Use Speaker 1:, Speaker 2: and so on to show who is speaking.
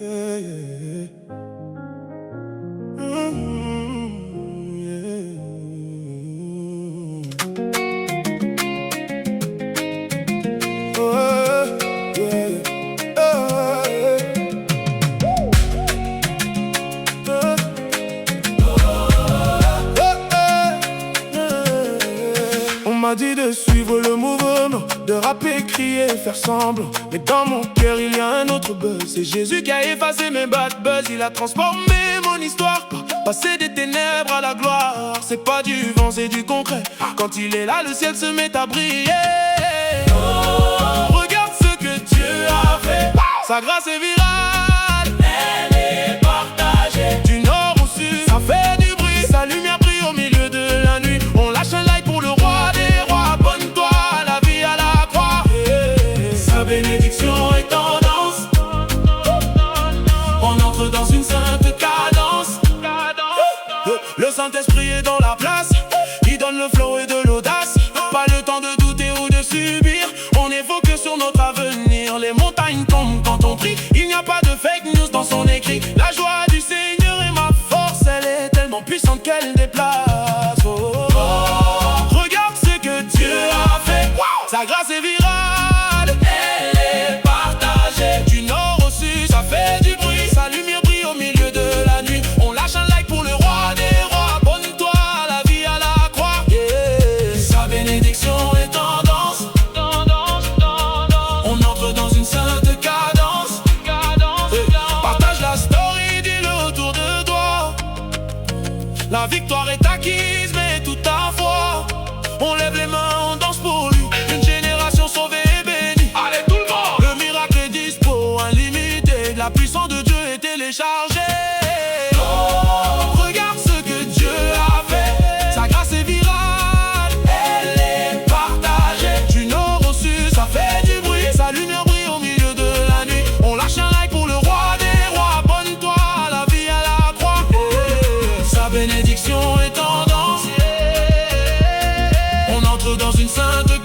Speaker 1: Yeah, yeah. Yeah. Oh, yeah. Oh, yeah. On m'a dit de suivre le mouvement, de rapper, crier, faire semblant. Mais dans mon cœur il y a un autre buzz. C'est Jésus qui a effacé mes bad buzz. Il a transformé mon histoire, passer des ténèbres à la gloire. C'est pas du vent, c'est du concret. Quand il est là, le ciel se met à briller. Oh, regarde ce que Dieu a fait. Sa grâce est virale, elle est partagée. Du nord au sud, ça fait du bruit. Sa lumière brille au milieu de la nuit. On lâche un like pour le roi des rois. Abonne-toi à la vie à la croix. Sa bénédiction est tendance. On entre dans une sainte cadence. Le Saint-Esprit est dans la place. Il donne le flow et de l'audace. Pas le temps de douter ou de subir. On est focus sur notre avenir. Les montagnes tombent quand on prie. Il n'y a pas de fake news dans son écrit. La joie du Seigneur est ma force. Elle est tellement puissante qu'elle déplace. Oh, oh, oh. Regarde ce que Dieu a fait. Sa grâce est virale, elle est partagée. Du nord au sud, ça fait du bruit. Sa lumière brille au milieu de la nuit. On lâche un like pour le roi des rois. Abonne-toi à la vie à la croix. Sa bénédiction est tendance. On entre dans une sainte cadence. Partage la story, dis-le autour de toi. La victoire est acquise, mais toute ta foi. On lève les mains, on danse pour lui. Une génération sauvée et bénie. Allez tout le monde. Le miracle est dispo, illimité. La puissance de Dieu est téléchargée. Oh, regarde ce que Dieu a fait. Sa grâce est virale, elle est partagée. Du nord au sud, ça fait du bruit. Sa lumière brille au milieu de la nuit. On lâche un like pour le roi des rois. Abonne-toi à la vie à la croix. Sa bénédiction est tendance. On entre dans une sainte